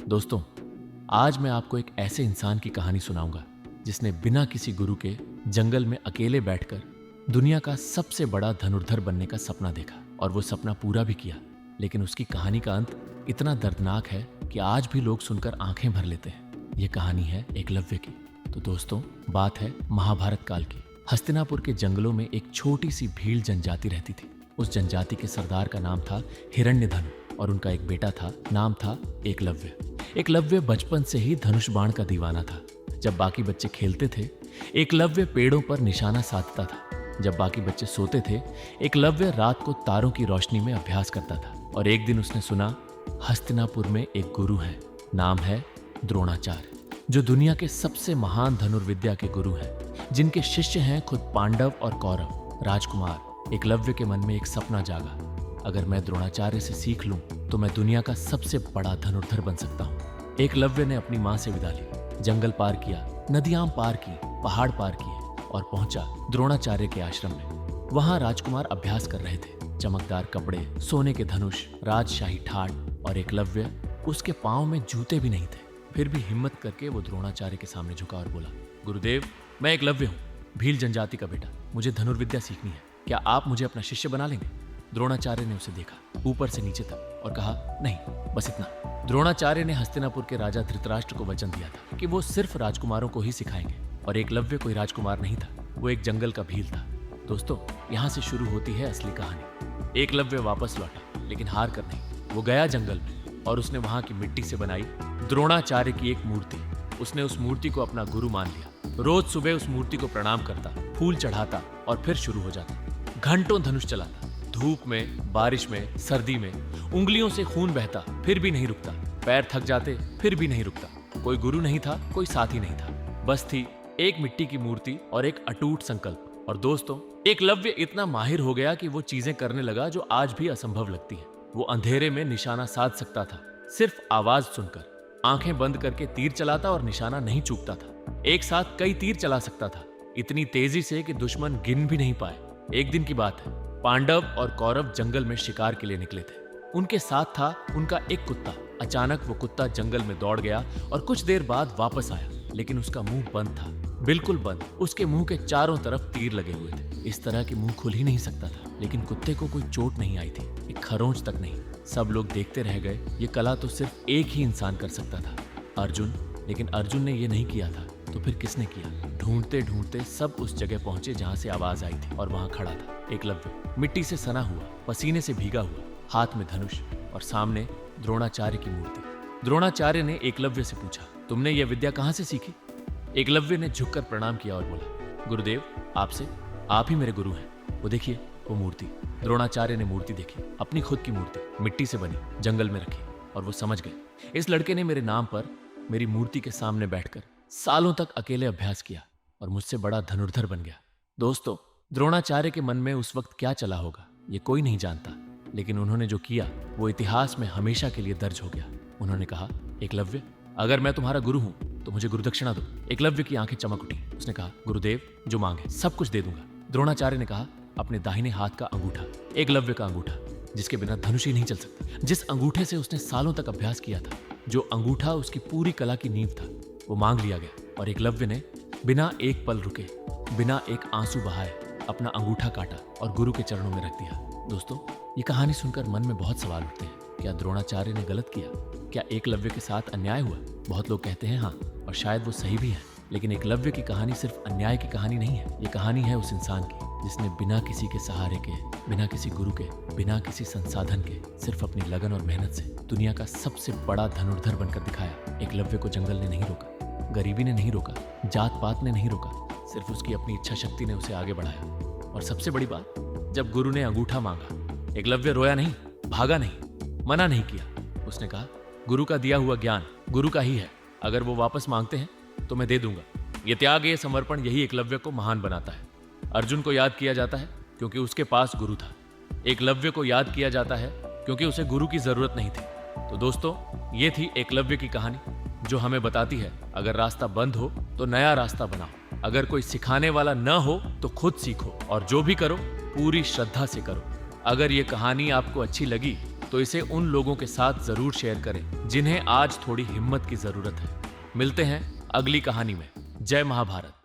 दोस्तों, आज मैं आपको एक ऐसे इंसान की कहानी सुनाऊंगा जिसने बिना किसी गुरु के जंगल में अकेले बैठकर दुनिया का सबसे बड़ा धनुर्धर बनने का सपना देखा और वो सपना पूरा भी किया। लेकिन उसकी कहानी का अंत इतना दर्दनाक है कि आज भी लोग सुनकर आंखें भर लेते हैं। ये कहानी है एकलव्य की। तो दोस्तों, बात है महाभारत काल की। हस्तिनापुर के जंगलों में एक छोटी सी भील जनजाति रहती थी। उस जनजाति के सरदार का नाम था हिरण्यधनु और उनका एक बेटा था, नाम था एकलव्य। एकलव्य बचपन से ही धनुष बाण का दीवाना था। जब बाकी बच्चे खेलते थे, एकलव्य पेड़ों पर निशाना साधता था। जब बाकी बच्चे सोते थे, एकलव्य रात को तारों की रोशनी में अभ्यास करता था। और एक दिन उसने सुना, हस्तिनापुर में एक गुरु है, नाम है द्रोणाचार्य, जो दुनिया के सबसे महान धनुर्विद्या के गुरु हैं, जिनके शिष्य हैं खुद पांडव और कौरव राजकुमार। एकलव्य के मन में एक सपना जागा, अगर मैं द्रोणाचार्य से सीख लूं तो मैं दुनिया का सबसे बड़ा धनुर्धर बन सकता हूं। एकलव्य ने अपनी मां से विदा ली, जंगल पार किया, नदियां पार की, पहाड़ पार किए और पहुंचा द्रोणाचार्य के आश्रम में। वहां राजकुमार अभ्यास कर रहे थे। चमकदार कपड़े, सोने के धनुष, राजशाही ठाट और एकलव्य, उसके पांव में जूते भी नहीं थे। फिर भी हिम्मत करके वो द्रोणाचार्य के सामने झुका और बोला, गुरुदेव, मैं एकलव्य हूँ, भील जनजाति का बेटा। मुझे धनुर्विद्या सीखनी है, क्या आप मुझे अपना शिष्य बना लेंगे? द्रोणाचार्य ने उसे देखा ऊपर से नीचे तक और कहा, नहीं, बस इतना। द्रोणाचार्य ने हस्तिनापुर के राजा धृतराष्ट्र को वचन दिया था कि वो सिर्फ राजकुमारों को ही सिखाएंगे और एकलव्य कोई राजकुमार नहीं था, वो एक जंगल का भील था। दोस्तों, यहाँ से शुरू होती है असली कहानी। एकलव्य वापस लौटा, लेकिन हार कर नहीं। वो गया जंगल में और उसने वहां की मिट्टी से बनाई द्रोणाचार्य की एक मूर्ति। उसने उस मूर्ति को अपना गुरु मान लिया। रोज सुबह उस मूर्ति को प्रणाम करता, फूल चढ़ाता और फिर शुरू हो जाता। घंटों धनुष चलाता, धूप में, बारिश में, सर्दी में। उंगलियों से खून बहता, फिर भी नहीं रुकता। पैर थक जाते, फिर भी नहीं रुकता। कोई गुरु नहीं था, कोई साथी नहीं था, बस थी एक मिट्टी की मूर्ति और एक अटूट संकल्प। और दोस्तों, एकलव्य इतना माहिर हो गया कि वो चीजें करने लगा जो आज भी असंभव लगती हैं। वो अंधेरे में निशाना साध सकता था, सिर्फ आवाज सुनकर। आंखें बंद करके तीर चलाता और निशाना नहीं चूकता था। एक साथ कई तीर चला सकता था, इतनी तेजी से कि दुश्मन गिन भी नहीं पाए। एक दिन की बात है, पांडव और कौरव जंगल में शिकार के लिए निकले थे। उनके साथ था उनका एक कुत्ता। अचानक वो कुत्ता जंगल में दौड़ गया और कुछ देर बाद वापस आया, लेकिन उसका मुंह बंद था, बिल्कुल बंद। उसके मुंह के चारों तरफ तीर लगे हुए थे। इस तरह कि मुंह खुल ही नहीं सकता था। लेकिन कुत्ते को कोई चोट नहीं आई थी, एक खरोंच तक नहीं। सब लोग देखते रह गए। ये कला तो सिर्फ एक ही इंसान कर सकता था, अर्जुन। लेकिन अर्जुन ने ये नहीं किया था, तो फिर किसने किया? ढूंढते ढूंढते सब उस जगह पहुंचे जहां से आवाज आई थी, और वहां खड़ा था एकलव्य, मिट्टी से सना हुआ, पसीने से भीगा हुआ, हाथ में धनुष और सामने द्रोणाचार्य की मूर्ति। द्रोणाचार्य ने एकलव्य से पूछा, तुमने यह विद्या कहां से सीखी? एकलव्य ने झुककर प्रणाम किया और बोला, गुरुदेव, आपसे। आप ही मेरे गुरु हैं। वो देखिए, वो मूर्ति। द्रोणाचार्य ने मूर्ति देखी, अपनी खुद की मूर्ति, मिट्टी से बनी, जंगल में रखी। और वो समझ गए, इस लड़के ने मेरे नाम पर मेरी मूर्ति के सामने बैठकर सालों तक अकेले अभ्यास किया और मुझसे बड़ा धनुर्धर बन गया। दोस्तों, द्रोणाचार्य के मन में उस वक्त क्या चला होगा, ये कोई नहीं जानता। लेकिन उन्होंने जो किया वो इतिहास में हमेशा के लिए दर्ज हो गया। उन्होंने कहा, एकलव्य, अगर मैं तुम्हारा गुरु हूं तो मुझे गुरुदक्षिणा दो। एकलव्य की आंखें चमक उठी। उसने कहा, गुरुदेव, जो मांगे सब कुछ दे दूंगा। द्रोणाचार्य ने कहा, अपने दाहिने हाथ का अंगूठा, एकलव्य का अंगूठा, जिसके बिना धनुष ही नहीं चल सकता, जिस अंगूठे से उसने सालों तक अभ्यास किया था, जो अंगूठा उसकी पूरी कला की नींव था, वो मांग लिया गया। और एकलव्य ने बिना एक पल रुके, बिना एक आंसू बहाए अपना अंगूठा काटा और गुरु के चरणों में रख दिया। दोस्तों, ये कहानी सुनकर मन में बहुत सवाल उठते हैं। क्या द्रोणाचार्य ने गलत किया? क्या एकलव्य के साथ अन्याय हुआ? बहुत लोग कहते हैं हाँ, और शायद वो सही भी है। लेकिन एकलव्य की कहानी सिर्फ अन्याय की कहानी नहीं है। ये कहानी है उस इंसान की जिसने बिना किसी के सहारे के, बिना किसी गुरु के, बिना किसी संसाधन के, सिर्फ अपनी लगन और मेहनत से दुनिया का सबसे बड़ा धनुर्धर बनकर दिखाया। एकलव्य को जंगल ने नहीं रोका, गरीबी ने नहीं रोका, जात पात ने नहीं रोका, सिर्फ उसकी अपनी इच्छा शक्ति ने उसे आगे बढ़ाया। और सबसे बड़ी बात, जब गुरु ने अंगूठा मांगा, एकलव्य रोया नहीं, भागा नहीं, मना नहीं किया। उसने कहा, गुरु का दिया हुआ ज्ञान गुरु का ही है, अगर वो वापस मांगते हैं तो मैं दे दूंगा। ये त्याग, ये समर्पण, यही एकलव्य को महान बनाता है। अर्जुन को याद किया जाता है क्योंकि उसके पास गुरु था। एकलव्य को याद किया जाता है क्योंकि उसे गुरु की जरूरत नहीं थी। तो दोस्तों, ये थी एकलव्य की कहानी, जो हमें बताती है, अगर रास्ता बंद हो तो नया रास्ता बनाओ। अगर कोई सिखाने वाला न हो तो खुद सीखो, और जो भी करो पूरी श्रद्धा से करो। अगर ये कहानी आपको अच्छी लगी तो इसे उन लोगों के साथ जरूर शेयर करें जिन्हें आज थोड़ी हिम्मत की जरूरत है। मिलते हैं अगली कहानी में। जय महाभारत।